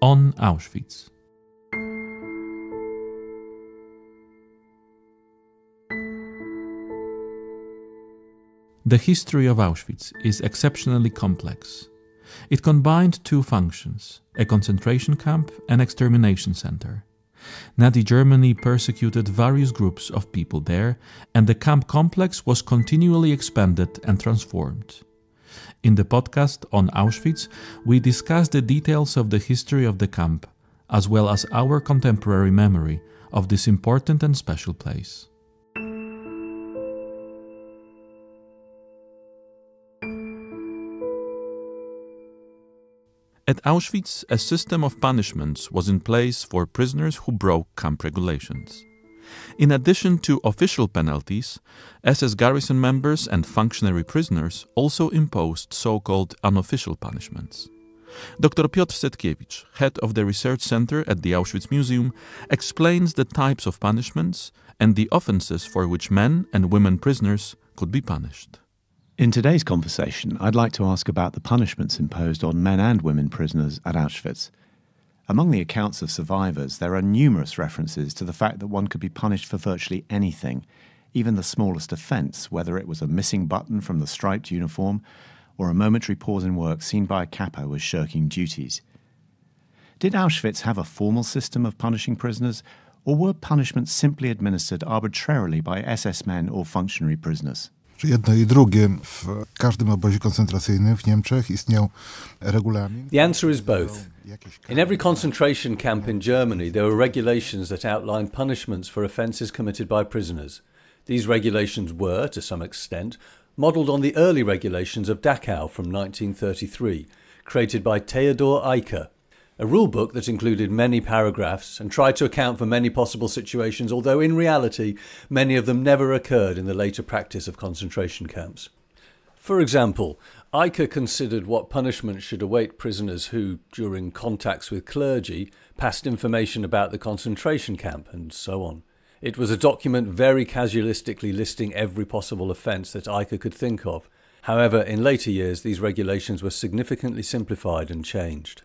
on Auschwitz. The history of Auschwitz is exceptionally complex. It combined two functions, a concentration camp and extermination center. Nazi Germany persecuted various groups of people there, and the camp complex was continually expanded and transformed. In the podcast on Auschwitz, we discuss the details of the history of the camp, as well as our contemporary memory of this important and special place. At Auschwitz, a system of punishments was in place for prisoners who broke camp regulations. In addition to official penalties, SS garrison members and functionary prisoners also imposed so-called unofficial punishments. Dr. Piotr Setkiewicz, head of the research center at the Auschwitz Museum, explains the types of punishments and the offenses for which men and women prisoners could be punished. In today's conversation, I'd like to ask about the punishments imposed on men and women prisoners at Auschwitz. Among the accounts of survivors, there are numerous references to the fact that one could be punished for virtually anything, even the smallest offence, whether it was a missing button from the striped uniform or a momentary pause in work seen by a capo as shirking duties. Did Auschwitz have a formal system of punishing prisoners, or were punishments simply administered arbitrarily by SS men or functionary prisoners? Jedno I drugie. W każdym obozie koncentracyjnym w Niemczech istniał regulamin. The answer is both. In every concentration camp in Germany, there were regulations that outlined punishments for offences committed by prisoners. These regulations were, to some extent, modelled on the early regulations of Dachau from 1933, created by Theodor Eicke, a rule book that included many paragraphs and tried to account for many possible situations, although in reality many of them never occurred in the later practice of concentration camps. For example, Eicke considered what punishment should await prisoners who, during contacts with clergy, passed information about the concentration camp, and so on. It was a document very casuistically listing every possible offence that Eicke could think of. However, in later years these regulations were significantly simplified and changed.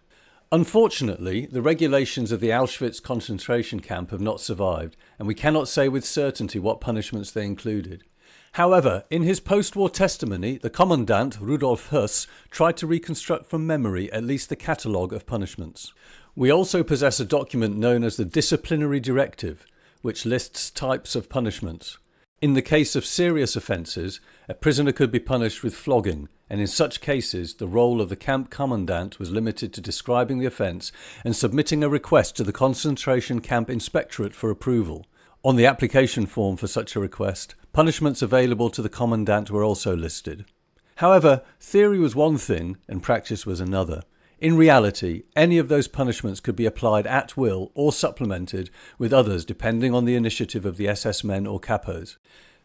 Unfortunately, the regulations of the Auschwitz concentration camp have not survived, and we cannot say with certainty what punishments they included. However, in his post-war testimony, the commandant, Rudolf Höss, tried to reconstruct from memory at least the catalogue of punishments. We also possess a document known as the Disciplinary Directive, which lists types of punishments. In the case of serious offences, a prisoner could be punished with flogging, and in such cases the role of the camp commandant was limited to describing the offence and submitting a request to the concentration camp inspectorate for approval. On the application form for such a request, punishments available to the commandant were also listed. However, theory was one thing and practice was another. In reality, any of those punishments could be applied at will or supplemented with others depending on the initiative of the SS men or capos.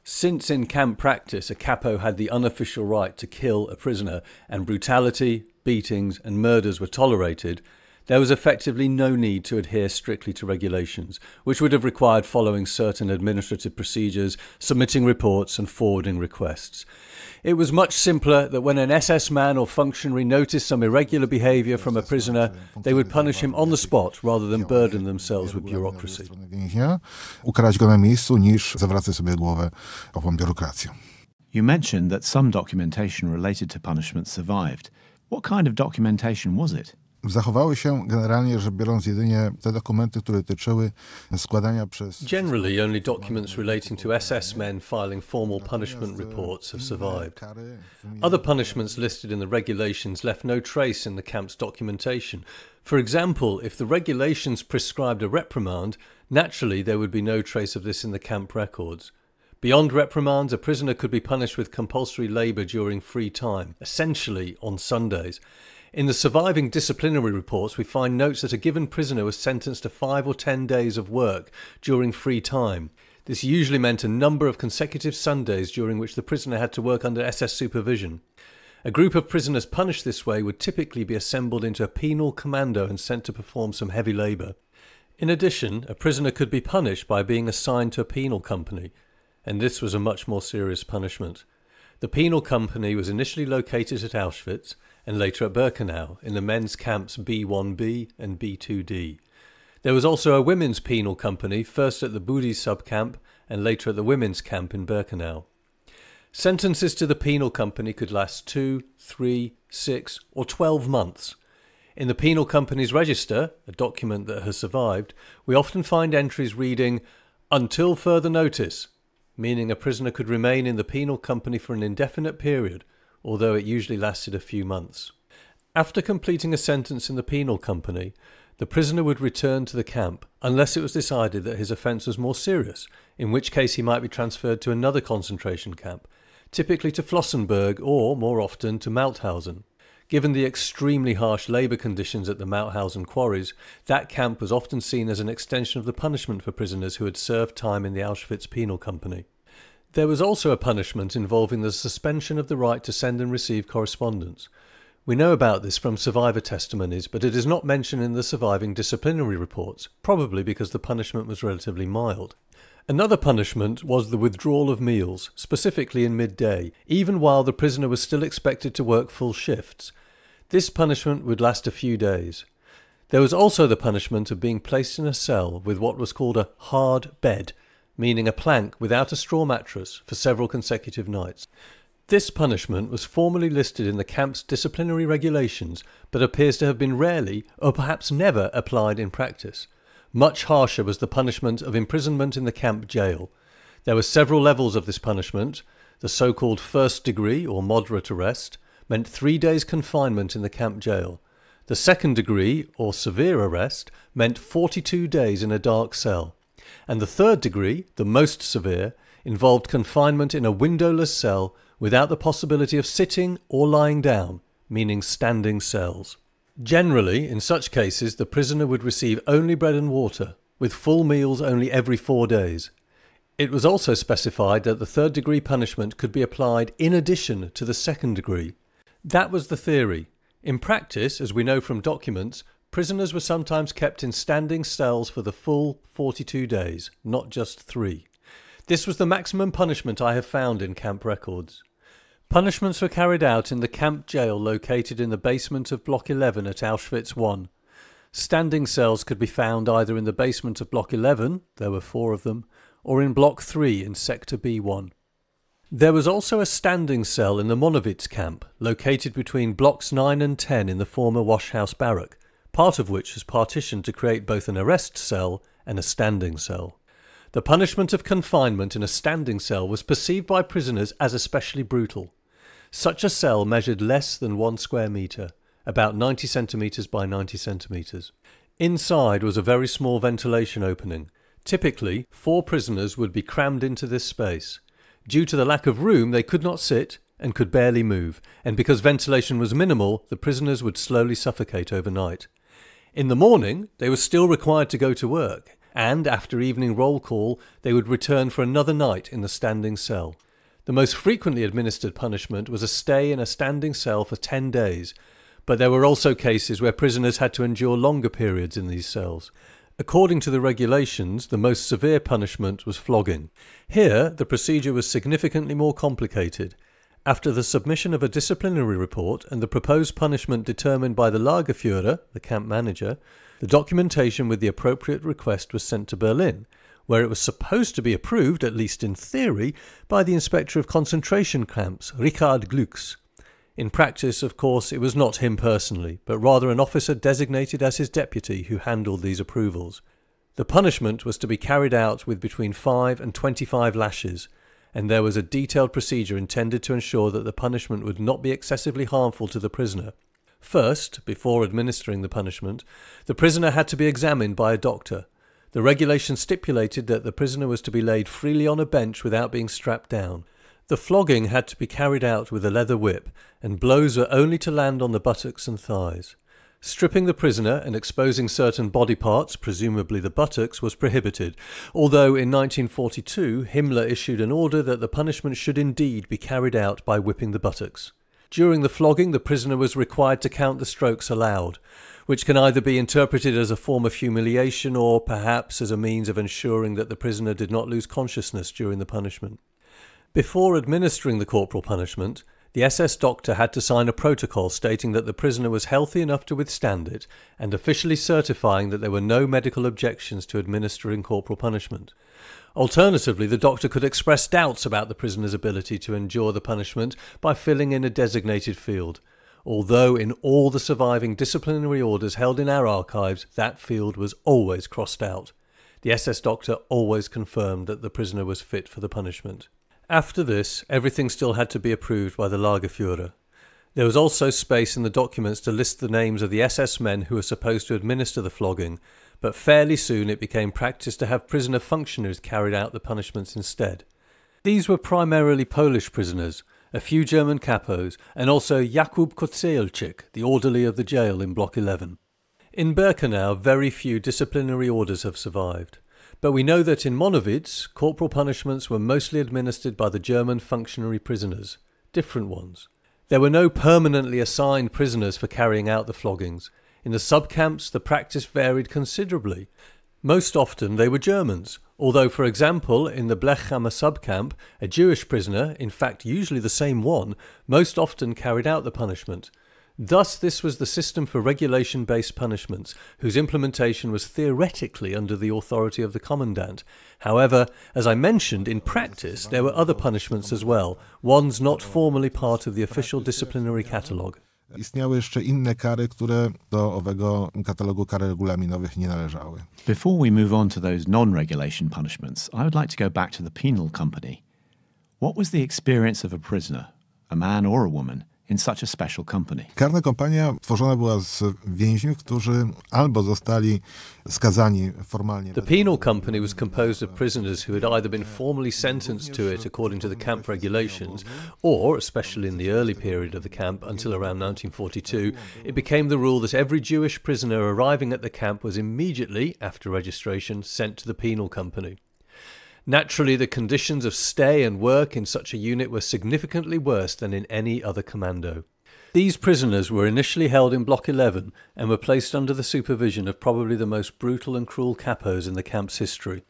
Since in camp practice a capo had the unofficial right to kill a prisoner and brutality, beatings and murders were tolerated, there was effectively no need to adhere strictly to regulations, which would have required following certain administrative procedures, submitting reports and forwarding requests. It was much simpler that when an SS man or functionary noticed some irregular behaviour from a prisoner, they would punish him on the spot rather than burden themselves with bureaucracy. Ukarać go na miejscu niż zawracać sobie głowę ową biurokracją. You mentioned that some documentation related to punishment survived. What kind of documentation was it? Zachowały się generalnie rzecz biorąc jedynie te dokumenty, które dotyczyły składania przez... Generally, only documents relating to SS men filing formal punishment reports have survived. Other punishments listed in the regulations left no trace in the camp's documentation. For example, if the regulations prescribed a reprimand, naturally there would be no trace of this in the camp records. Beyond reprimands, a prisoner could be punished with compulsory labour during free time, essentially on Sundays. In the surviving disciplinary reports, we find notes that a given prisoner was sentenced to 5 or 10 days of work during free time. This usually meant a number of consecutive Sundays during which the prisoner had to work under SS supervision. A group of prisoners punished this way would typically be assembled into a penal commando and sent to perform some heavy labour. In addition, a prisoner could be punished by being assigned to a penal company, and this was a much more serious punishment. The penal company was initially located at Auschwitz and later at Birkenau in the men's camps B1B and B2D. There was also a women's penal company, first at the Budi subcamp and later at the women's camp in Birkenau. Sentences to the penal company could last 2, 3, 6 or 12 months. In the penal company's register, a document that has survived, we often find entries reading, "until further notice," meaning a prisoner could remain in the penal company for an indefinite period, although it usually lasted a few months. After completing a sentence in the penal company, the prisoner would return to the camp unless it was decided that his offence was more serious, in which case he might be transferred to another concentration camp, typically to Flossenburg or, more often, to Mauthausen. Given the extremely harsh labour conditions at the Mauthausen quarries, that camp was often seen as an extension of the punishment for prisoners who had served time in the Auschwitz Penal Company. There was also a punishment involving the suspension of the right to send and receive correspondence. We know about this from survivor testimonies, but it is not mentioned in the surviving disciplinary reports, probably because the punishment was relatively mild. Another punishment was the withdrawal of meals, specifically in midday, even while the prisoner was still expected to work full shifts. This punishment would last a few days. There was also the punishment of being placed in a cell with what was called a hard bed, meaning a plank without a straw mattress, for several consecutive nights. This punishment was formally listed in the camp's disciplinary regulations, but appears to have been rarely, or perhaps never, applied in practice. Much harsher was the punishment of imprisonment in the camp jail. There were several levels of this punishment. The so-called first degree, or moderate arrest, meant 3 days confinement in the camp jail. The second degree, or severe arrest, meant 42 days in a dark cell. And the third degree, the most severe, involved confinement in a windowless cell without the possibility of sitting or lying down, meaning standing cells. Generally, in such cases, the prisoner would receive only bread and water, with full meals only every 4 days. It was also specified that the third degree punishment could be applied in addition to the second degree. That was the theory. In practice, as we know from documents, prisoners were sometimes kept in standing cells for the full 42 days, not just 3. This was the maximum punishment I have found in camp records. Punishments were carried out in the camp jail located in the basement of Block 11 at Auschwitz I. Standing cells could be found either in the basement of Block 11, there were 4 of them, or in Block 3 in Sector B1. There was also a standing cell in the Monowitz camp, located between Blocks 9 and 10 in the former washhouse barrack, part of which was partitioned to create both an arrest cell and a standing cell. The punishment of confinement in a standing cell was perceived by prisoners as especially brutal. Such a cell measured less than 1 square metre, about 90 centimetres by 90 centimetres. Inside was a very small ventilation opening. Typically, 4 prisoners would be crammed into this space. Due to the lack of room, they could not sit and could barely move, and because ventilation was minimal, the prisoners would slowly suffocate overnight. In the morning, they were still required to go to work, and after evening roll call, they would return for another night in the standing cell. The most frequently administered punishment was a stay in a standing cell for 10 days, but there were also cases where prisoners had to endure longer periods in these cells. According to the regulations, the most severe punishment was flogging. Here, the procedure was significantly more complicated. After the submission of a disciplinary report and the proposed punishment determined by the Lagerführer, the camp manager, the documentation with the appropriate request was sent to Berlin, where it was supposed to be approved, at least in theory, by the inspector of concentration camps, Richard Glücks. In practice, of course, it was not him personally, but rather an officer designated as his deputy who handled these approvals. The punishment was to be carried out with between 5 and 25 lashes, and there was a detailed procedure intended to ensure that the punishment would not be excessively harmful to the prisoner. First, before administering the punishment, the prisoner had to be examined by a doctor. The regulation stipulated that the prisoner was to be laid freely on a bench without being strapped down. The flogging had to be carried out with a leather whip, and blows were only to land on the buttocks and thighs. Stripping the prisoner and exposing certain body parts, presumably the buttocks, was prohibited, although in 1942 Himmler issued an order that the punishment should indeed be carried out by whipping the buttocks. During the flogging, the prisoner was required to count the strokes aloud, which can either be interpreted as a form of humiliation or perhaps as a means of ensuring that the prisoner did not lose consciousness during the punishment. Before administering the corporal punishment, the SS doctor had to sign a protocol stating that the prisoner was healthy enough to withstand it and officially certifying that there were no medical objections to administering corporal punishment. Alternatively, the doctor could express doubts about the prisoner's ability to endure the punishment by filling in a designated field, although in all the surviving disciplinary orders held in our archives, that field was always crossed out. The SS doctor always confirmed that the prisoner was fit for the punishment. After this, everything still had to be approved by the Lagerführer. There was also space in the documents to list the names of the SS men who were supposed to administer the flogging, but fairly soon it became practice to have prisoner functionaries carry out the punishments instead. These were primarily Polish prisoners, a few German capos, and also Jakub Kocelczyk, the orderly of the jail in Block 11. In Birkenau, very few disciplinary orders have survived, but we know that in Monowitz, corporal punishments were mostly administered by the German functionary prisoners, different ones. There were no permanently assigned prisoners for carrying out the floggings. In the subcamps, the practice varied considerably. Most often they were Germans, although, for example, in the Blechhammer subcamp, a Jewish prisoner, in fact usually the same one, most often carried out the punishment. Thus this was the system for regulation-based punishments, whose implementation was theoretically under the authority of the commandant. However, as I mentioned, in practice there were other punishments as well, ones not formally part of the official disciplinary catalogue. Istniały jeszcze inne kary, które do owego katalogu kar regulaminowych nie należały. Before we move on to those non-regulation punishments, I would like to go back to the penal company. What was the experience of a prisoner, a man or a woman, in such a special company? Karna kompania tworzona była z więźniów, którzy albo zostali skazani formalnie. The penal company was composed of prisoners who had either been formally sentenced to it according to the camp regulations, or, especially in the early period of the camp until around 1942, it became the rule that every Jewish prisoner arriving at the camp was immediately, after registration, sent to the penal company. Naturally, the conditions of stay and work in such a unit were significantly worse than in any other commando. These prisoners were initially held in Block 11 and were placed under the supervision of probably the most brutal and cruel capos in the camp's history.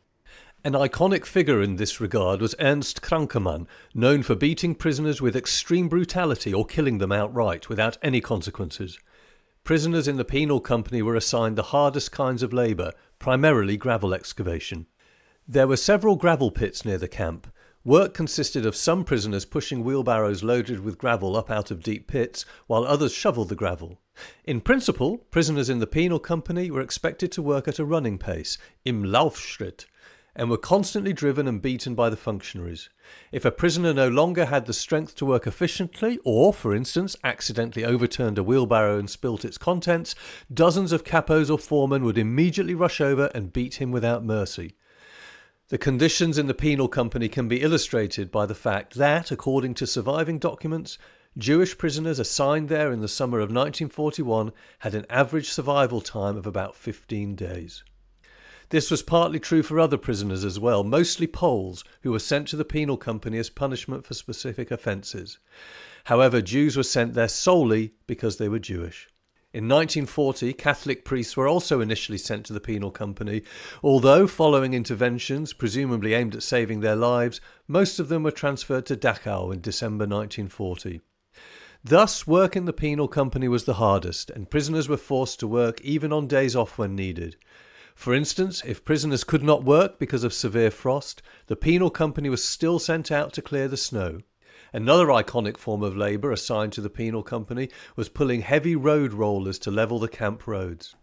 An iconic figure in this regard was Ernst Krankemann, known for beating prisoners with extreme brutality or killing them outright without any consequences. Prisoners in the penal company were assigned the hardest kinds of labour, primarily gravel excavation. There were several gravel pits near the camp. Work consisted of some prisoners pushing wheelbarrows loaded with gravel up out of deep pits, while others shovelled the gravel. In principle, prisoners in the penal company were expected to work at a running pace, im Laufschritt, and were constantly driven and beaten by the functionaries. If a prisoner no longer had the strength to work efficiently, or, for instance, accidentally overturned a wheelbarrow and spilt its contents, dozens of capos or foremen would immediately rush over and beat him without mercy. The conditions in the penal company can be illustrated by the fact that, according to surviving documents, Jewish prisoners assigned there in the summer of 1941 had an average survival time of about 15 days. This was partly true for other prisoners as well, mostly Poles, who were sent to the penal company as punishment for specific offences. However, Jews were sent there solely because they were Jewish. In 1940, Catholic priests were also initially sent to the penal company, although following interventions, presumably aimed at saving their lives, most of them were transferred to Dachau in December 1940. Thus, work in the penal company was the hardest, and prisoners were forced to work even on days off when needed. For instance, if prisoners could not work because of severe frost, the penal company was still sent out to clear the snow. Another iconic form of labour assigned to the penal company was pulling heavy road rollers to level the camp roads.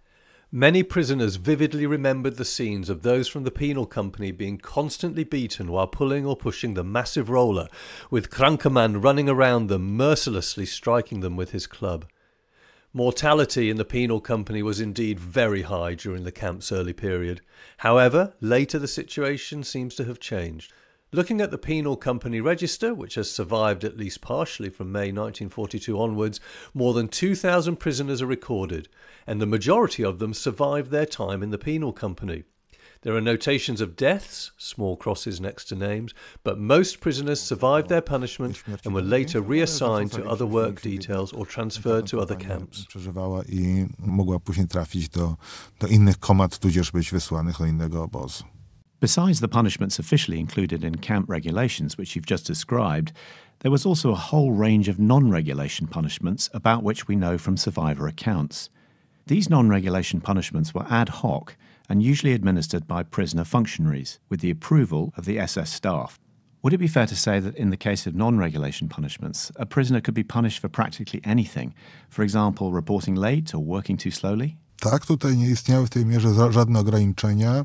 Many prisoners vividly remembered the scenes of those from the penal company being constantly beaten while pulling or pushing the massive roller, with Krankemann running around them, mercilessly striking them with his club. Mortality in the penal company was indeed very high during the camp's early period. However, later the situation seems to have changed. Looking at the penal company register, which has survived at least partially from May 1942 onwards, more than 2,000 prisoners are recorded, and the majority of them survived their time in the penal company. There are notations of deaths, small crosses next to names, but most prisoners survived their punishment and were later reassigned to other work details or transferred to other camps. Przeżywała i mogła później trafić do innych komand, tudzież być wysłanych do innego obozu. Besides the punishments officially included in camp regulations, which you've just described, there was also a whole range of non-regulation punishments about which we know from survivor accounts. These non-regulation punishments were ad hoc and usually administered by prisoner functionaries with the approval of the SS staff. Would it be fair to say that in the case of non-regulation punishments, a prisoner could be punished for practically anything, for example, reporting late or working too slowly? Tak, tutaj nie istniały w tej mierze żadne ograniczenia.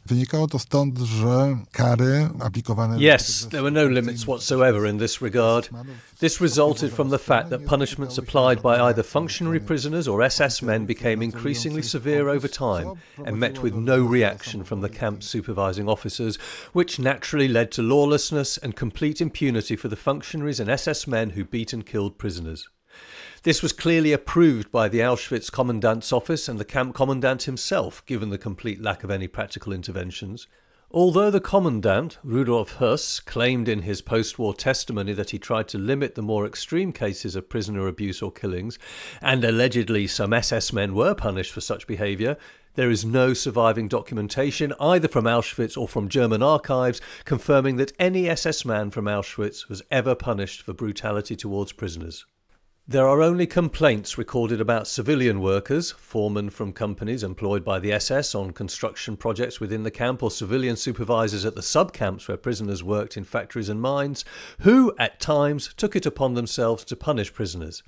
Wynikało to stąd, że kary aplikowane... Yes, there were no limits whatsoever in this regard. This resulted from the fact that punishments applied by either functionary prisoners or SS men became increasingly severe over time and met with no reaction from the camp supervising officers, which naturally led to lawlessness and complete impunity for the functionaries and SS men who beat and killed prisoners. This was clearly approved by the Auschwitz commandant's office and the camp commandant himself, given the complete lack of any practical interventions. Although the commandant, Rudolf Höss, claimed in his post-war testimony that he tried to limit the more extreme cases of prisoner abuse or killings, and allegedly some SS men were punished for such behaviour, there is no surviving documentation, either from Auschwitz or from German archives, confirming that any SS man from Auschwitz was ever punished for brutality towards prisoners. There are only complaints recorded about civilian workers, foremen from companies employed by the SS on construction projects within the camp, or civilian supervisors at the sub-camps where prisoners worked in factories and mines, who, at times, took it upon themselves to punish prisoners.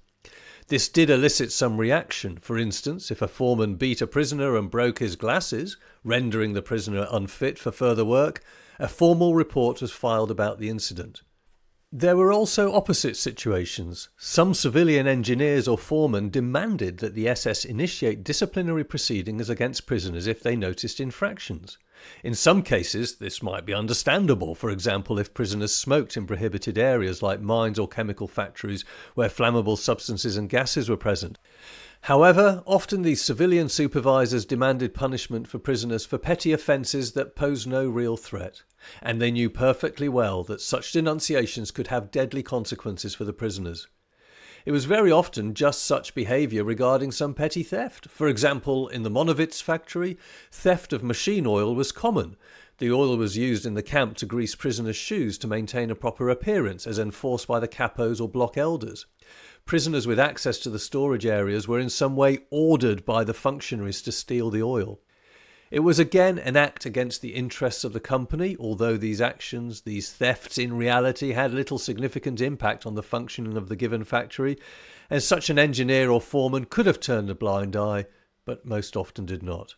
This did elicit some reaction. For instance, if a foreman beat a prisoner and broke his glasses, rendering the prisoner unfit for further work, a formal report was filed about the incident. There were also opposite situations. Some civilian engineers or foremen demanded that the SS initiate disciplinary proceedings against prisoners if they noticed infractions. In some cases, this might be understandable, for example if prisoners smoked in prohibited areas like mines or chemical factories where flammable substances and gases were present. However, often these civilian supervisors demanded punishment for prisoners for petty offences that posed no real threat, and they knew perfectly well that such denunciations could have deadly consequences for the prisoners. It was very often just such behaviour regarding some petty theft. For example, in the Monowitz factory, theft of machine oil was common. The oil was used in the camp to grease prisoners' shoes to maintain a proper appearance, as enforced by the capos or block elders. Prisoners with access to the storage areas were in some way ordered by the functionaries to steal the oil. It was again an act against the interests of the company, although these actions, these thefts in reality had little significant impact on the functioning of the given factory, and such an engineer or foreman could have turned a blind eye, but most often did not.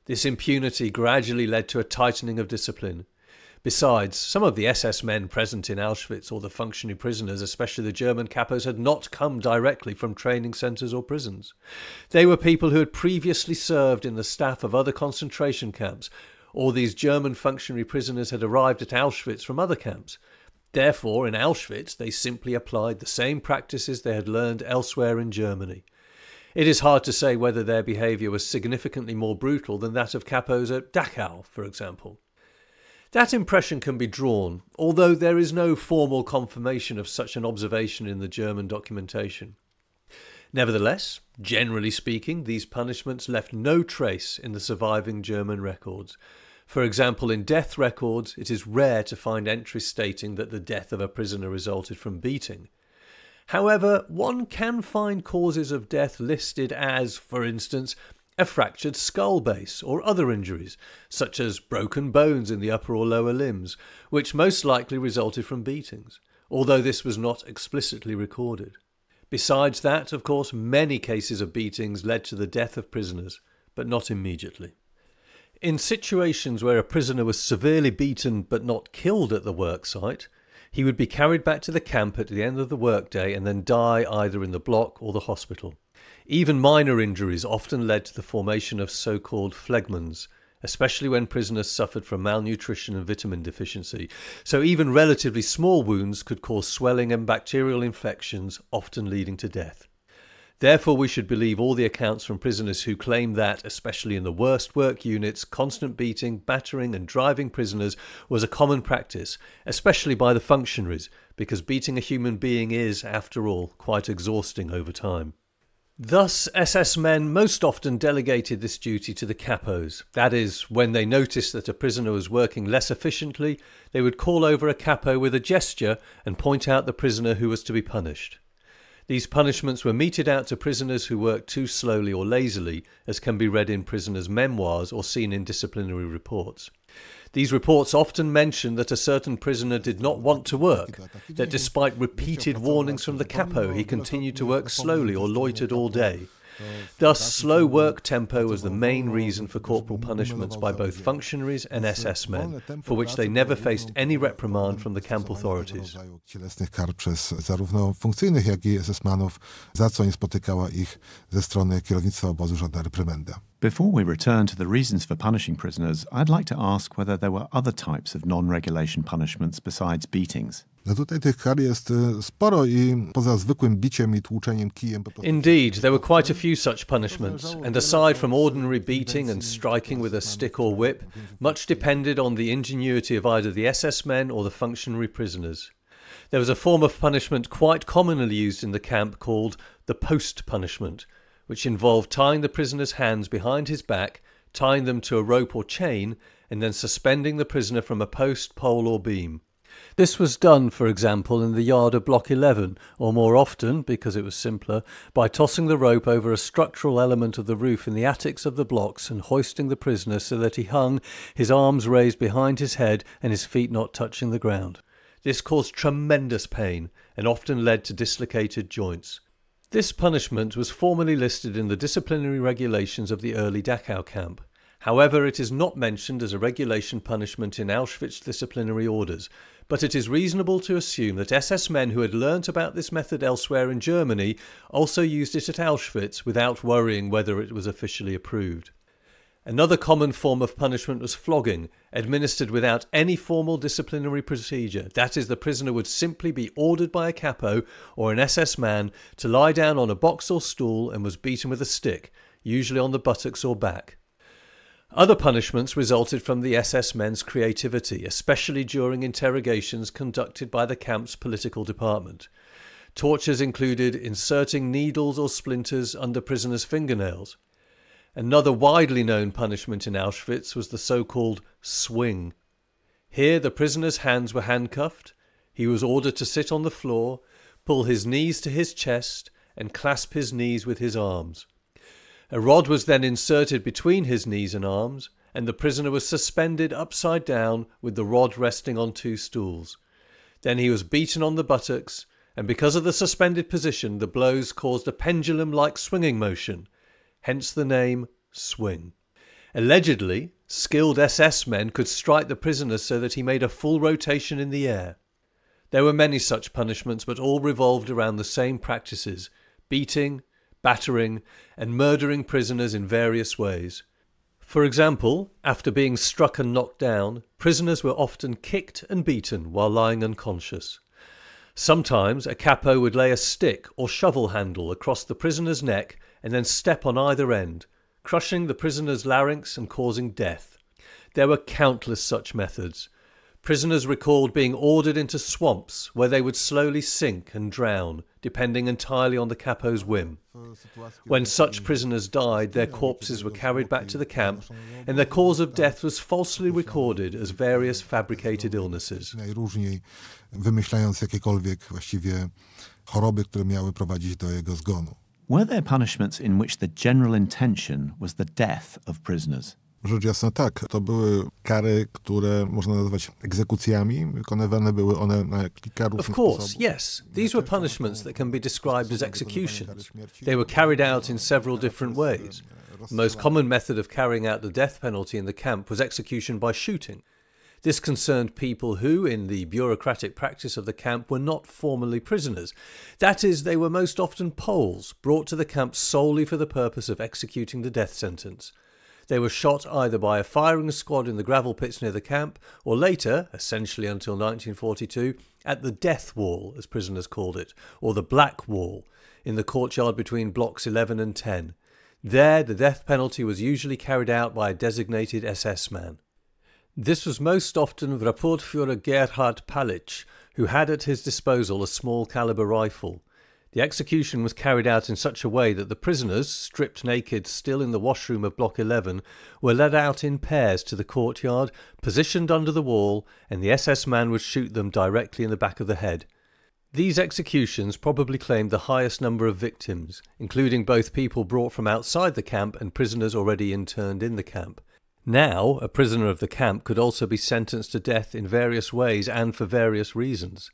This impunity gradually led to a tightening of discipline. Besides, some of the SS men present in Auschwitz or the functionary prisoners, especially the German capos, had not come directly from training centres or prisons. They were people who had previously served in the staff of other concentration camps, or these German functionary prisoners had arrived at Auschwitz from other camps. Therefore, in Auschwitz, they simply applied the same practices they had learned elsewhere in Germany. It is hard to say whether their behaviour was significantly more brutal than that of capos at Dachau, for example. That impression can be drawn, although there is no formal confirmation of such an observation in the German documentation. Nevertheless, generally speaking, these punishments left no trace in the surviving German records. For example, in death records, it is rare to find entries stating that the death of a prisoner resulted from beating. However, one can find causes of death listed as, for instance, a fractured skull base or other injuries, such as broken bones in the upper or lower limbs, which most likely resulted from beatings, although this was not explicitly recorded. Besides that, of course, many cases of beatings led to the death of prisoners, but not immediately. In situations where a prisoner was severely beaten but not killed at the work site, he would be carried back to the camp at the end of the workday and then die either in the block or the hospital. Even minor injuries often led to the formation of so-called phlegmons, especially when prisoners suffered from malnutrition and vitamin deficiency, so even relatively small wounds could cause swelling and bacterial infections, often leading to death. Therefore, we should believe all the accounts from prisoners who claim that, especially in the worst work units, constant beating, battering and driving prisoners was a common practice, especially by the functionaries, because beating a human being is, after all, quite exhausting over time. Thus, SS men most often delegated this duty to the capos. That is, when they noticed that a prisoner was working less efficiently, they would call over a capo with a gesture and point out the prisoner who was to be punished. These punishments were meted out to prisoners who worked too slowly or lazily, as can be read in prisoners' memoirs or seen in disciplinary reports. These reports often mention that a certain prisoner did not want to work, that despite repeated warnings from the capo he continued to work slowly or loitered all day. Thus, slow work tempo was the main reason for corporal punishments by both functionaries and SS men, for which they never faced any reprimand from the camp authorities. Cielesnych kar przez zarówno funkcyjnych, jak i SS-manów, za co nie spotykała ich ze strony kierownictwa obozu żadna reprymenda. Before we return to the reasons for punishing prisoners, I'd like to ask whether there were other types of non-regulation punishments besides beatings. No tutaj tych kar jest sporo i poza zwykłym biciem i tłuczeniem kijem... Indeed, there were quite a few such punishments, and aside from ordinary beating and striking with a stick or whip, much depended on the ingenuity of either the SS men or the functionary prisoners. There was a form of punishment quite commonly used in the camp called the post punishment, which involved tying the prisoner's hands behind his back, tying them to a rope or chain, and then suspending the prisoner from a post, pole or beam. This was done, for example, in the yard of Block 11, or more often, because it was simpler, by tossing the rope over a structural element of the roof in the attics of the blocks and hoisting the prisoner so that he hung, his arms raised behind his head and his feet not touching the ground. This caused tremendous pain and often led to dislocated joints. This punishment was formally listed in the disciplinary regulations of the early Dachau camp. However, it is not mentioned as a regulation punishment in Auschwitz disciplinary orders, but it is reasonable to assume that SS men who had learnt about this method elsewhere in Germany also used it at Auschwitz without worrying whether it was officially approved. Another common form of punishment was flogging, administered without any formal disciplinary procedure. That is, the prisoner would simply be ordered by a capo or an SS man to lie down on a box or stool and was beaten with a stick, usually on the buttocks or back. Other punishments resulted from the SS men's creativity, especially during interrogations conducted by the camp's political department. Tortures included inserting needles or splinters under prisoners' fingernails. Another widely known punishment in Auschwitz was the so-called swing. Here the prisoner's hands were handcuffed, he was ordered to sit on the floor, pull his knees to his chest and clasp his knees with his arms. A rod was then inserted between his knees and arms, and the prisoner was suspended upside down with the rod resting on two stools. Then he was beaten on the buttocks, and because of the suspended position, the blows caused a pendulum-like swinging motion, hence the name swing. Allegedly, skilled SS men could strike the prisoner so that he made a full rotation in the air. There were many such punishments, but all revolved around the same practices: beating, battering, and murdering prisoners in various ways. For example, after being struck and knocked down, prisoners were often kicked and beaten while lying unconscious. Sometimes a capo would lay a stick or shovel handle across the prisoner's neck and then step on either end, crushing the prisoner's larynx and causing death. There were countless such methods. Prisoners recalled being ordered into swamps where they would slowly sink and drown, depending entirely on the capo's whim. When such prisoners died, their corpses were carried back to the camp, and their cause of death was falsely recorded as various fabricated illnesses. Najróżniej wymyślając jakiekolwiek właściwie choroby, które miały prowadzić do jego zgonu. Were there punishments in which the general intention was the death of prisoners? Rzecz jasna tak, to były kary, które można nazywać egzekucjami. Wykonywane były one na kilka różnych sposobów. Of course, yes. These were punishments that can be described as executions. They were carried out in several different ways. The most common method of carrying out the death penalty in the camp was execution by shooting. This concerned people who, in the bureaucratic practice of the camp, were not formally prisoners. That is, they were most often Poles, brought to the camp solely for the purpose of executing the death sentence. They were shot either by a firing squad in the gravel pits near the camp, or later, essentially until 1942, at the death wall, as prisoners called it, or the black wall, in the courtyard between blocks 11 and 10. There, the death penalty was usually carried out by a designated SS man. This was most often Rapportführer Gerhard Palitsch, who had at his disposal a small caliber rifle. The execution was carried out in such a way that the prisoners, stripped naked still in the washroom of Block 11, were led out in pairs to the courtyard, positioned under the wall, and the SS man would shoot them directly in the back of the head. These executions probably claimed the highest number of victims, including both people brought from outside the camp and prisoners already interned in the camp. Now, a prisoner of the camp could also be sentenced to death in various ways and for various reasons.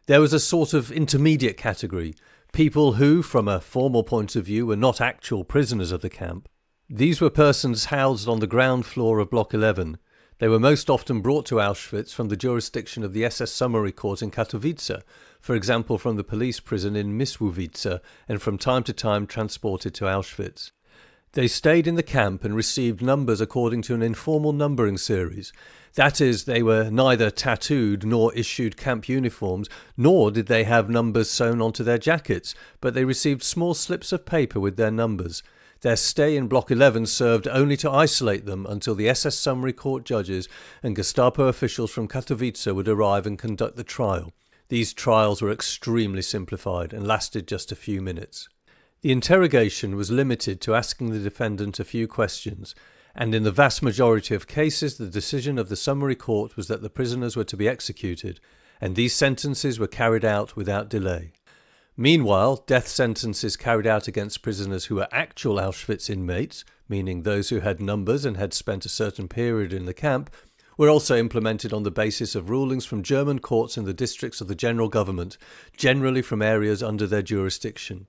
There was a sort of intermediate category, people who, from a formal point of view, were not actual prisoners of the camp. These were persons housed on the ground floor of Block 11. They were most often brought to Auschwitz from the jurisdiction of the SS Summary Court in Katowice, for example from the police prison in Mysłowice, and from time to time transported to Auschwitz. They stayed in the camp and received numbers according to an informal numbering series. That is, they were neither tattooed nor issued camp uniforms, nor did they have numbers sewn onto their jackets, but they received small slips of paper with their numbers. Their stay in Block 11 served only to isolate them until the SS Summary Court judges and Gestapo officials from Katowice would arrive and conduct the trial. These trials were extremely simplified and lasted just a few minutes. The interrogation was limited to asking the defendant a few questions, and in the vast majority of cases the decision of the summary court was that the prisoners were to be executed, and these sentences were carried out without delay. Meanwhile, death sentences carried out against prisoners who were actual Auschwitz inmates, meaning those who had numbers and had spent a certain period in the camp, were also implemented on the basis of rulings from German courts in the districts of the general government, generally from areas under their jurisdiction.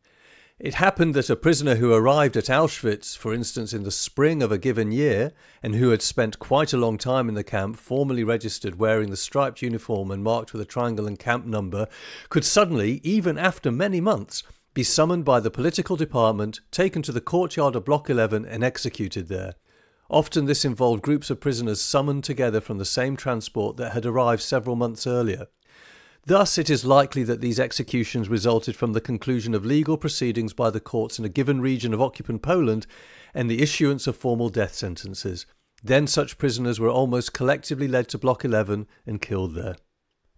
It happened that a prisoner who arrived at Auschwitz, for instance in the spring of a given year, and who had spent quite a long time in the camp, formally registered wearing the striped uniform and marked with a triangle and camp number, could suddenly, even after many months, be summoned by the political department, taken to the courtyard of Block 11 and executed there. Often this involved groups of prisoners summoned together from the same transport that had arrived several months earlier. Thus, it is likely that these executions resulted from the conclusion of legal proceedings by the courts in a given region of occupant Poland and the issuance of formal death sentences. Then such prisoners were almost collectively led to Block 11 and killed there.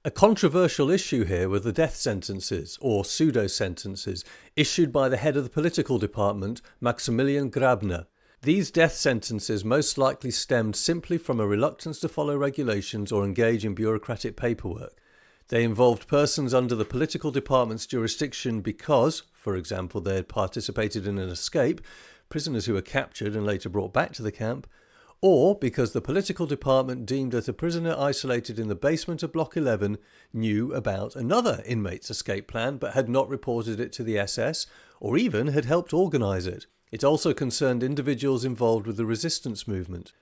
A controversial issue here were the death sentences, or pseudo-sentences, issued by the head of the political department, Maximilian Grabner. These death sentences most likely stemmed simply from a reluctance to follow regulations or engage in bureaucratic paperwork. They involved persons under the political department's jurisdiction because, for example, they had participated in an escape, prisoners who were captured and later brought back to the camp, or because the political department deemed that a prisoner isolated in the basement of Block 11 knew about another inmate's escape plan but had not reported it to the SS, or even had helped organise it. It also concerned individuals involved with the resistance movement.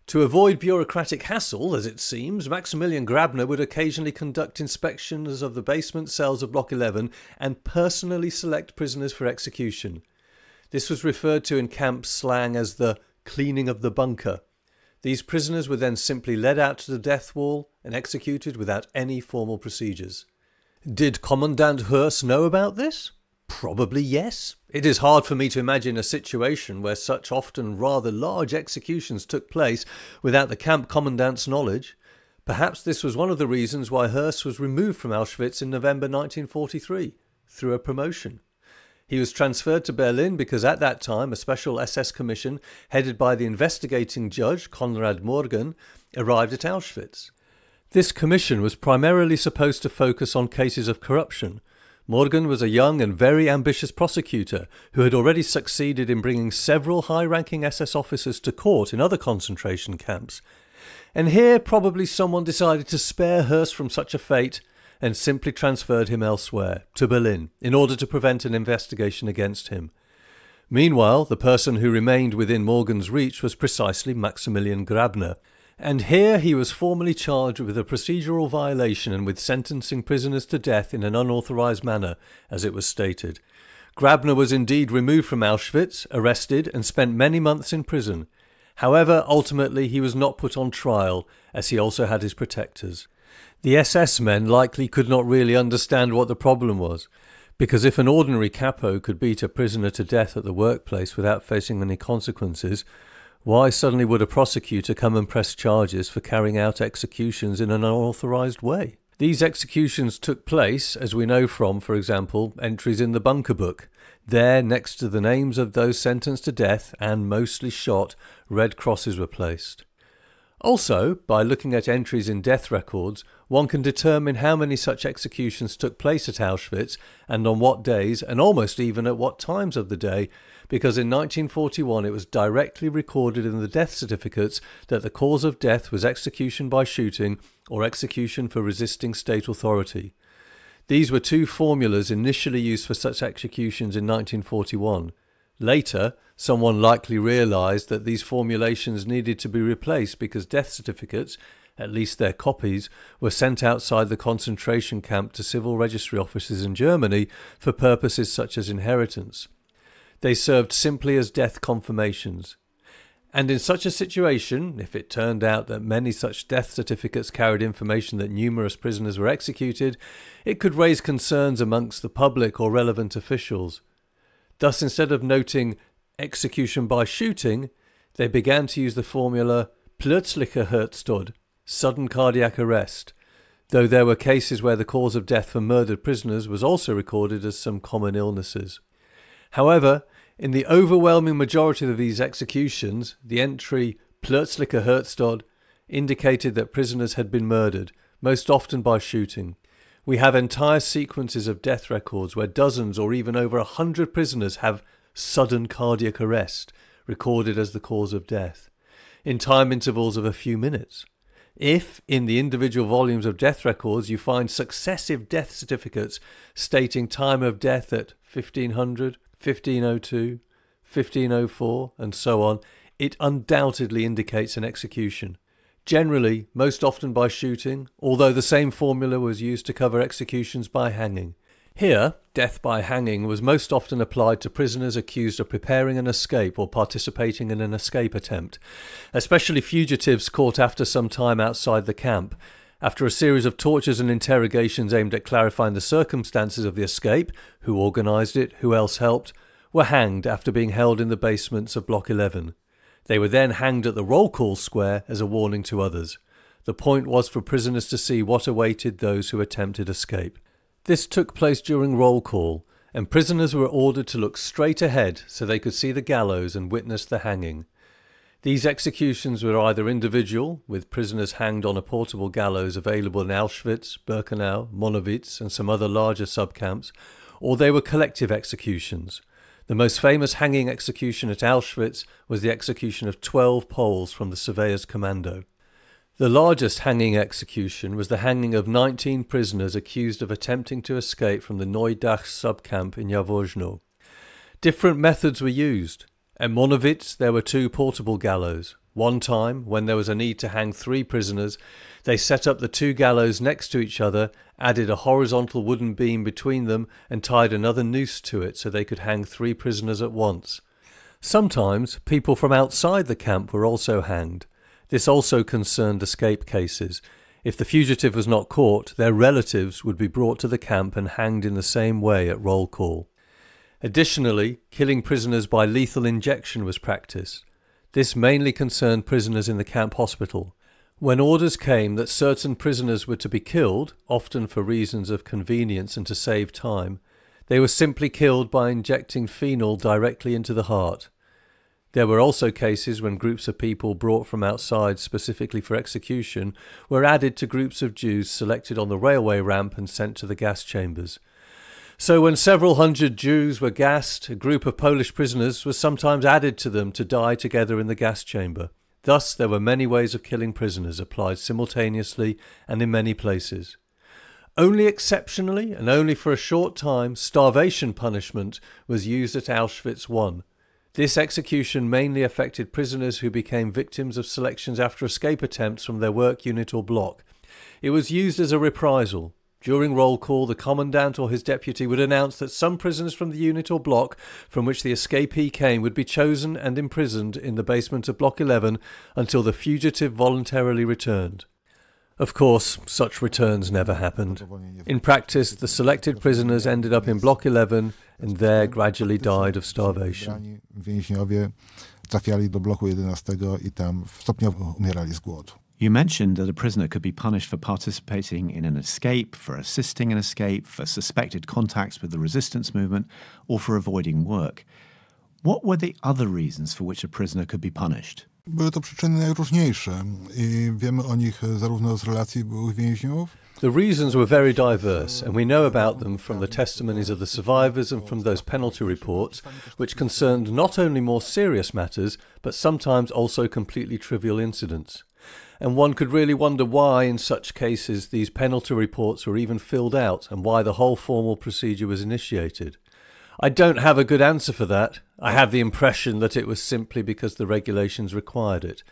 To avoid bureaucratic hassle, as it seems, Maximilian Grabner would occasionally conduct inspections of the basement cells of Block 11 and personally select prisoners for execution. This was referred to in camp slang as the cleaning of the bunker. These prisoners were then simply led out to the death wall and executed without any formal procedures. Did Commandant Höss know about this? Probably yes. It is hard for me to imagine a situation where such often rather large executions took place without the camp commandant's knowledge. Perhaps this was one of the reasons why Höss was removed from Auschwitz in November 1943, through a promotion. He was transferred to Berlin because at that time a special SS commission, headed by the investigating judge Konrad Morgan, arrived at Auschwitz. This commission was primarily supposed to focus on cases of corruption. Morgan was a young and very ambitious prosecutor who had already succeeded in bringing several high-ranking SS officers to court in other concentration camps. And here probably someone decided to spare Höss from such a fate and simply transferred him elsewhere, to Berlin, in order to prevent an investigation against him. Meanwhile, the person who remained within Morgan's reach was precisely Maximilian Grabner, and here he was formally charged with a procedural violation and with sentencing prisoners to death in an unauthorised manner, as it was stated. Grabner was indeed removed from Auschwitz, arrested, and spent many months in prison. However, ultimately he was not put on trial, as he also had his protectors. The SS men likely could not really understand what the problem was, because if an ordinary capo could beat a prisoner to death at the workplace without facing any consequences, why suddenly would a prosecutor come and press charges for carrying out executions in an unauthorised way? These executions took place, as we know from, for example, entries in the Bunker Book. There, next to the names of those sentenced to death and mostly shot, red crosses were placed. Also, by looking at entries in death records, one can determine how many such executions took place at Auschwitz and on what days, and almost even at what times of the day, because in 1941 it was directly recorded in the death certificates that the cause of death was execution by shooting or execution for resisting state authority. These were two formulas initially used for such executions in 1941. Later, someone likely realised that these formulations needed to be replaced because death certificates, at least their copies, were sent outside the concentration camp to civil registry offices in Germany for purposes such as inheritance. They served simply as death confirmations. And in such a situation, if it turned out that many such death certificates carried information that numerous prisoners were executed, it could raise concerns amongst the public or relevant officials. Thus, instead of noting execution by shooting, they began to use the formula plötzlicher Herztod, sudden cardiac arrest, though there were cases where the cause of death for murdered prisoners was also recorded as some common illnesses. However, in the overwhelming majority of these executions, the entry plötzlicher Herztod indicated that prisoners had been murdered, most often by shooting. We have entire sequences of death records where dozens or even over 100 prisoners have sudden cardiac arrest recorded as the cause of death, in time intervals of a few minutes. If, in the individual volumes of death records, you find successive death certificates stating time of death at 1500, 1502, 1504, and so on, it undoubtedly indicates an execution. Generally, most often by shooting, although the same formula was used to cover executions by hanging. Here, death by hanging was most often applied to prisoners accused of preparing an escape or participating in an escape attempt, especially fugitives caught after some time outside the camp. After a series of tortures and interrogations aimed at clarifying the circumstances of the escape, who organised it, who else helped, were hanged after being held in the basements of Block 11. They were then hanged at the roll call square as a warning to others. The point was for prisoners to see what awaited those who attempted escape. This took place during roll call, and prisoners were ordered to look straight ahead so they could see the gallows and witness the hanging. These executions were either individual, with prisoners hanged on a portable gallows available in Auschwitz, Birkenau, Monowitz and some other larger subcamps, or they were collective executions. The most famous hanging execution at Auschwitz was the execution of 12 Poles from the Surveyor's Commando. The largest hanging execution was the hanging of 19 prisoners accused of attempting to escape from the Neudach subcamp in Jaworzno. Different methods were used. At Monowitz there were 2 portable gallows. One time, when there was a need to hang 3 prisoners, they set up the 2 gallows next to each other, added a horizontal wooden beam between them and tied another noose to it so they could hang 3 prisoners at once. Sometimes people from outside the camp were also hanged. This also concerned escape cases. If the fugitive was not caught, their relatives would be brought to the camp and hanged in the same way at roll call. Additionally, killing prisoners by lethal injection was practiced. This mainly concerned prisoners in the camp hospital. When orders came that certain prisoners were to be killed, often for reasons of convenience and to save time, they were simply killed by injecting phenol directly into the heart. There were also cases when groups of people brought from outside specifically for execution were added to groups of Jews selected on the railway ramp and sent to the gas chambers. So when several hundred Jews were gassed, a group of Polish prisoners was sometimes added to them to die together in the gas chamber. Thus there were many ways of killing prisoners applied simultaneously and in many places. Only exceptionally, and only for a short time, starvation punishment was used at Auschwitz I. This execution mainly affected prisoners who became victims of selections after escape attempts from their work unit or block. It was used as a reprisal. During roll call, the commandant or his deputy would announce that some prisoners from the unit or block from which the escapee came would be chosen and imprisoned in the basement of Block 11 until the fugitive voluntarily returned. Of course, such returns never happened. In practice, the selected prisoners ended up in Block 11 and there gradually died of starvation. Więźniowie trafiali do bloku 11 i tam stopniowo umierali z głodu. You mentioned that a prisoner could be punished for participating in an escape, for assisting an escape, for suspected contacts with the resistance movement, or for avoiding work. What were the other reasons for which a prisoner could be punished? Były to przyczyny najróżniejsze i wiemy o nich zarówno z relacji byłych więźniów. The reasons were very diverse, and we know about them from the testimonies of the survivors and from those penalty reports, which concerned not only more serious matters, but sometimes also completely trivial incidents. And one could really wonder why, in such cases, these penalty reports were even filled out and why the whole formal procedure was initiated. I don't have a good answer for that. I have the impression that it was simply because the regulations required it.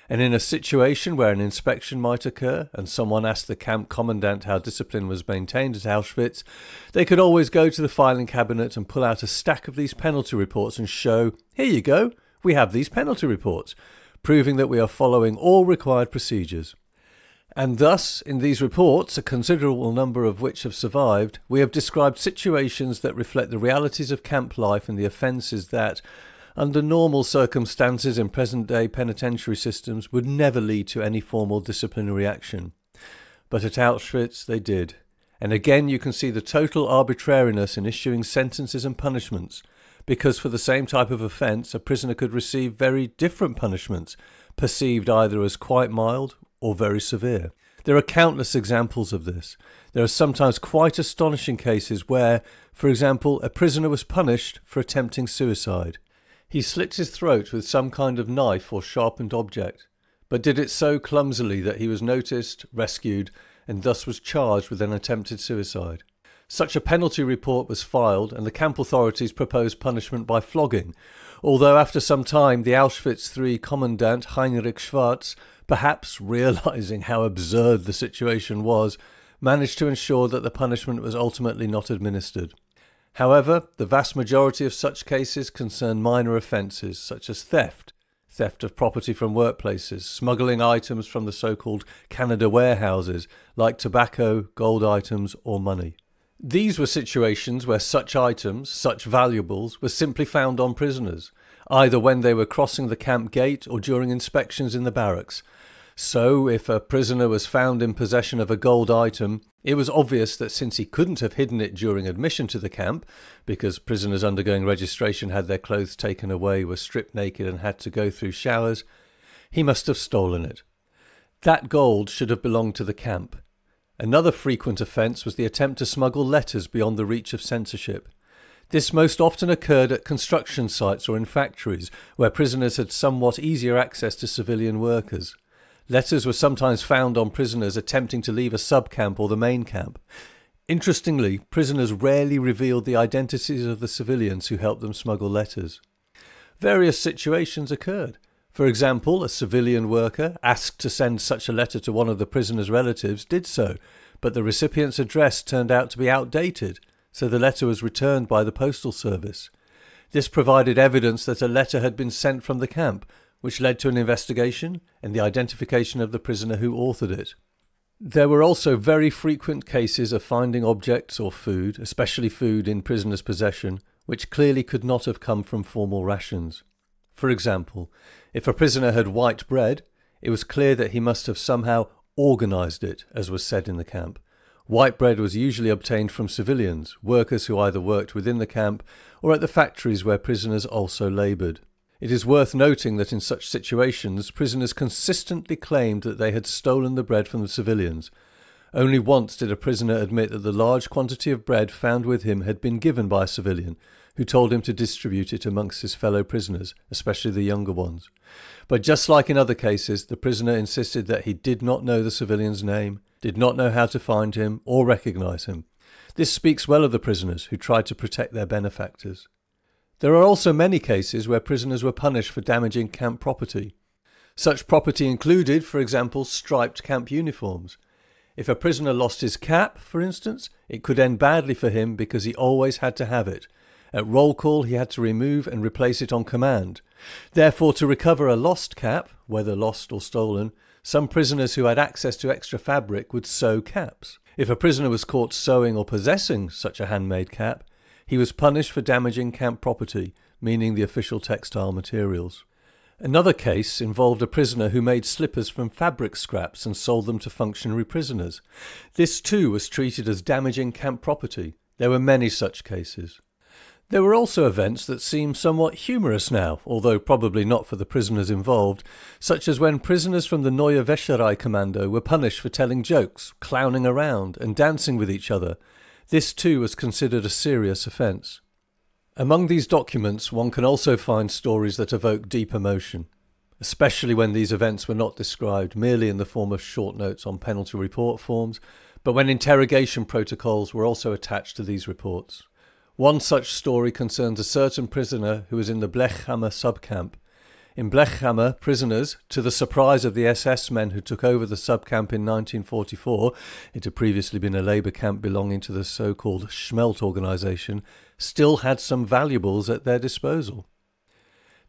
And in a situation where an inspection might occur and someone asked the camp commandant how discipline was maintained at Auschwitz, they could always go to the filing cabinet and pull out a stack of these penalty reports and show, here you go, we have these penalty reports, proving that we are following all required procedures. And thus, in these reports, a considerable number of which have survived, we have described situations that reflect the realities of camp life and the offences that, under normal circumstances in present-day penitentiary systems, would never lead to any formal disciplinary action. But at Auschwitz they did. And again you can see the total arbitrariness in issuing sentences and punishments, because for the same type of offence a prisoner could receive very different punishments, perceived either as quite mild or very severe. There are countless examples of this. There are sometimes quite astonishing cases where, for example, a prisoner was punished for attempting suicide. He slit his throat with some kind of knife or sharpened object, but did it so clumsily that he was noticed, rescued, and thus was charged with an attempted suicide. Such a penalty report was filed, and the camp authorities proposed punishment by flogging, although after some time the Auschwitz III commandant Heinrich Schwarz, perhaps realising how absurd the situation was, managed to ensure that the punishment was ultimately not administered. However, the vast majority of such cases concern minor offences such as theft of property from workplaces, smuggling items from the so-called Canada warehouses like tobacco, gold items or money. These were situations where such items, such valuables, were simply found on prisoners, either when they were crossing the camp gate or during inspections in the barracks. So, if a prisoner was found in possession of a gold item, it was obvious that since he couldn't have hidden it during admission to the camp, because prisoners undergoing registration had their clothes taken away, were stripped naked and had to go through showers, he must have stolen it. That gold should have belonged to the camp. Another frequent offence was the attempt to smuggle letters beyond the reach of censorship. This most often occurred at construction sites or in factories, where prisoners had somewhat easier access to civilian workers. Letters were sometimes found on prisoners attempting to leave a sub-camp or the main camp. Interestingly, prisoners rarely revealed the identities of the civilians who helped them smuggle letters. Various situations occurred. For example, a civilian worker, asked to send such a letter to one of the prisoner's relatives, did so, but the recipient's address turned out to be outdated, so the letter was returned by the postal service. This provided evidence that a letter had been sent from the camp, which led to an investigation and the identification of the prisoner who authored it. There were also very frequent cases of finding objects or food, especially food in prisoners' possession, which clearly could not have come from formal rations. For example, if a prisoner had white bread, it was clear that he must have somehow organised it, as was said in the camp. White bread was usually obtained from civilians, workers who either worked within the camp or at the factories where prisoners also laboured. It is worth noting that in such situations, prisoners consistently claimed that they had stolen the bread from the civilians. Only once did a prisoner admit that the large quantity of bread found with him had been given by a civilian, who told him to distribute it amongst his fellow prisoners, especially the younger ones. But just like in other cases, the prisoner insisted that he did not know the civilian's name, did not know how to find him or recognise him. This speaks well of the prisoners, who tried to protect their benefactors. There are also many cases where prisoners were punished for damaging camp property. Such property included, for example, striped camp uniforms. If a prisoner lost his cap, for instance, it could end badly for him because he always had to have it. At roll call, he had to remove and replace it on command. Therefore, to recover a lost cap, whether lost or stolen, some prisoners who had access to extra fabric would sew caps. If a prisoner was caught sewing or possessing such a handmade cap, he was punished for damaging camp property, meaning the official textile materials. Another case involved a prisoner who made slippers from fabric scraps and sold them to functionary prisoners. This too was treated as damaging camp property. There were many such cases. There were also events that seem somewhat humorous now, although probably not for the prisoners involved, such as when prisoners from the Neue Wäscherei Commando were punished for telling jokes, clowning around and dancing with each other. This too was considered a serious offence. Among these documents one can also find stories that evoke deep emotion, especially when these events were not described merely in the form of short notes on penalty report forms, but when interrogation protocols were also attached to these reports. One such story concerns a certain prisoner who was in the Blechhammer subcamp. In Blechhammer, prisoners, to the surprise of the SS men who took over the subcamp in 1944, it had previously been a labour camp belonging to the so-called Schmelt organisation, still had some valuables at their disposal.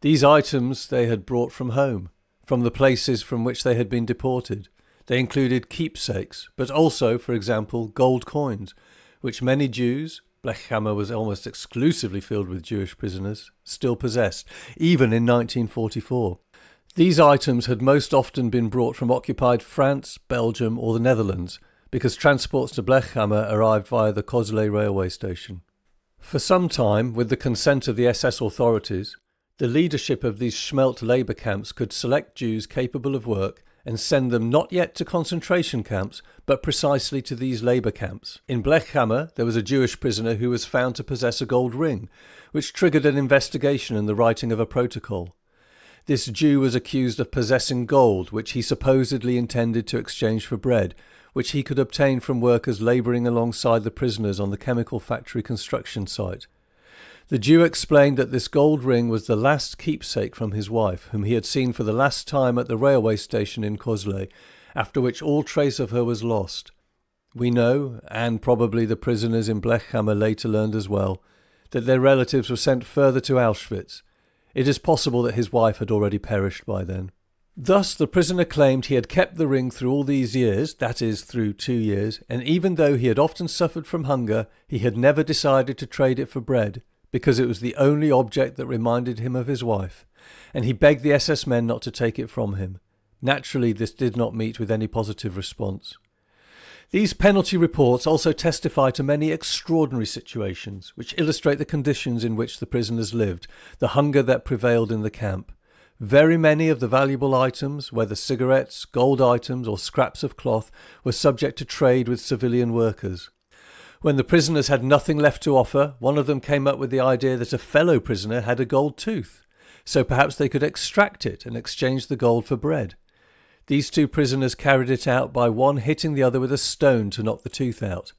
These items they had brought from home, from the places from which they had been deported. They included keepsakes, but also, for example, gold coins, which many Jews, Blechhammer was almost exclusively filled with Jewish prisoners, still possessed, even in 1944. These items had most often been brought from occupied France, Belgium or the Netherlands, because transports to Blechhammer arrived via the Kozlay railway station. For some time, with the consent of the SS authorities, the leadership of these Schmelt labour camps could select Jews capable of work and send them not yet to concentration camps, but precisely to these labour camps. In Blechhammer, there was a Jewish prisoner who was found to possess a gold ring, which triggered an investigation and the writing of a protocol. This Jew was accused of possessing gold, which he supposedly intended to exchange for bread, which he could obtain from workers labouring alongside the prisoners on the chemical factory construction site. The Jew explained that this gold ring was the last keepsake from his wife, whom he had seen for the last time at the railway station in Kozlay, after which all trace of her was lost. We know, and probably the prisoners in Blechhammer later learned as well, that their relatives were sent further to Auschwitz. It is possible that his wife had already perished by then. Thus the prisoner claimed he had kept the ring through all these years, that is, through 2 years, and even though he had often suffered from hunger, he had never decided to trade it for bread, because it was the only object that reminded him of his wife, and he begged the SS men not to take it from him. Naturally, this did not meet with any positive response. These penalty reports also testify to many extraordinary situations, which illustrate the conditions in which the prisoners lived, the hunger that prevailed in the camp. Very many of the valuable items, whether cigarettes, gold items or scraps of cloth, were subject to trade with civilian workers. When the prisoners had nothing left to offer, one of them came up with the idea that a fellow prisoner had a gold tooth, so perhaps they could extract it and exchange the gold for bread. These two prisoners carried it out by one hitting the other with a stone to knock the tooth out.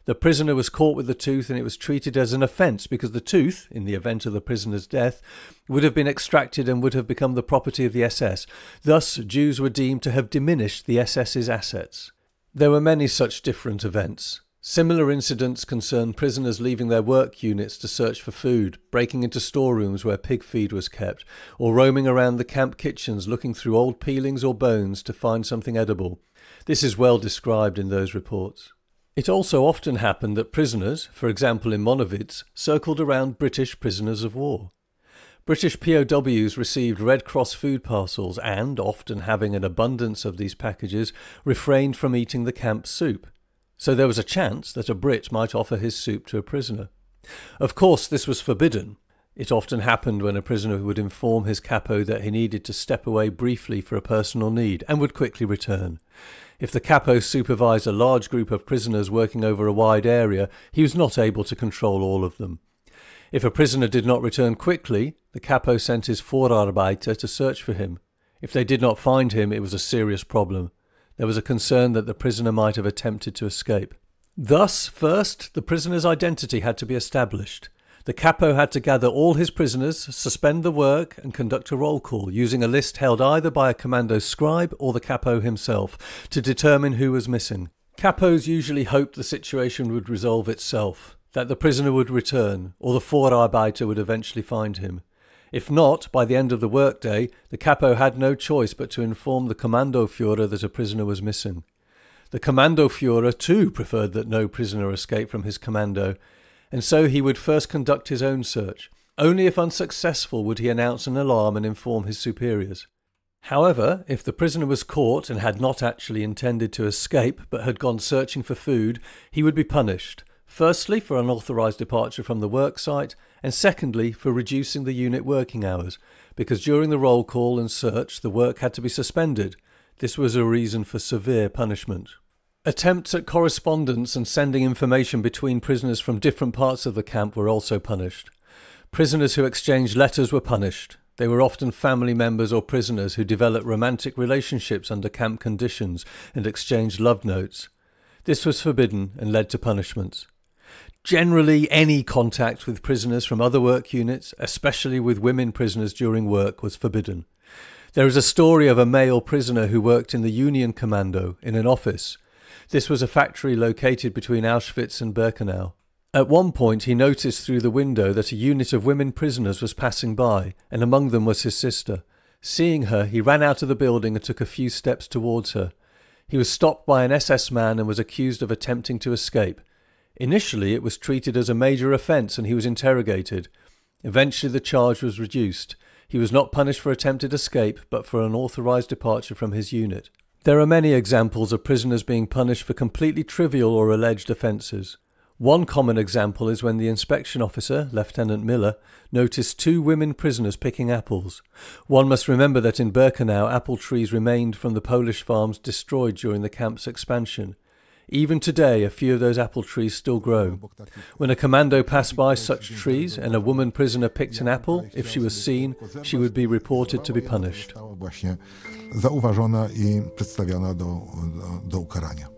The prisoner was caught with the tooth and it was treated as an offence because the tooth, in the event of the prisoner's death, would have been extracted and would have become the property of the SS. Thus, Jews were deemed to have diminished the SS's assets. There were many such different events. Similar incidents concerned prisoners leaving their work units to search for food, breaking into storerooms where pig feed was kept, or roaming around the camp kitchens looking through old peelings or bones to find something edible. This is well described in those reports. It also often happened that prisoners, for example in Monowitz, circled around British prisoners of war. British POWs received Red Cross food parcels and, often having an abundance of these packages, refrained from eating the camp soup. So there was a chance that a Brit might offer his soup to a prisoner. Of course, this was forbidden. It often happened when a prisoner would inform his capo that he needed to step away briefly for a personal need and would quickly return. If the capo supervised a large group of prisoners working over a wide area, he was not able to control all of them. If a prisoner did not return quickly, the capo sent his Vorarbeiter to search for him. If they did not find him, it was a serious problem. There was a concern that the prisoner might have attempted to escape. Thus, first, the prisoner's identity had to be established. The capo had to gather all his prisoners, suspend the work, and conduct a roll call, using a list held either by a commando scribe or the capo himself, to determine who was missing. Capos usually hoped the situation would resolve itself, that the prisoner would return, or the Vorarbeiter would eventually find him. If not, by the end of the workday, the capo had no choice but to inform the Kommandoführer that a prisoner was missing. The Kommandoführer too preferred that no prisoner escape from his commando, and so he would first conduct his own search. Only if unsuccessful would he announce an alarm and inform his superiors. However, if the prisoner was caught and had not actually intended to escape but had gone searching for food, he would be punished, firstly for unauthorised departure from the work site, and secondly for reducing the unit working hours, because during the roll call and search the work had to be suspended. This was a reason for severe punishment. Attempts at correspondence and sending information between prisoners from different parts of the camp were also punished. Prisoners who exchanged letters were punished. They were often family members or prisoners who developed romantic relationships under camp conditions and exchanged love notes. This was forbidden and led to punishments. Generally, any contact with prisoners from other work units, especially with women prisoners during work, was forbidden. There is a story of a male prisoner who worked in the Union Commando in an office. This was a factory located between Auschwitz and Birkenau. At one point he noticed through the window that a unit of women prisoners was passing by, and among them was his sister. Seeing her, he ran out of the building and took a few steps towards her. He was stopped by an SS man and was accused of attempting to escape. Initially it was treated as a major offence and he was interrogated. Eventually the charge was reduced. He was not punished for attempted escape, but for unauthorised departure from his unit. There are many examples of prisoners being punished for completely trivial or alleged offences. One common example is when the inspection officer, Lieutenant Miller, noticed 2 women prisoners picking apples. One must remember that in Birkenau apple trees remained from the Polish farms destroyed during the camp's expansion. Even today a few of those apple trees still grow. When a commando passed by such trees and a woman prisoner picked an apple, if she was seen, she would be reported to be punished. Zauważona i przedstawiona do ukarania.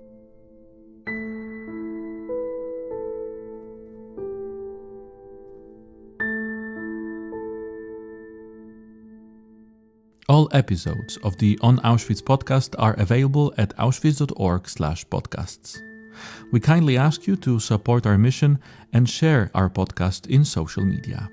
All episodes of the On Auschwitz podcast are available at auschwitz.org/podcasts. We kindly ask you to support our mission and share our podcast in social media.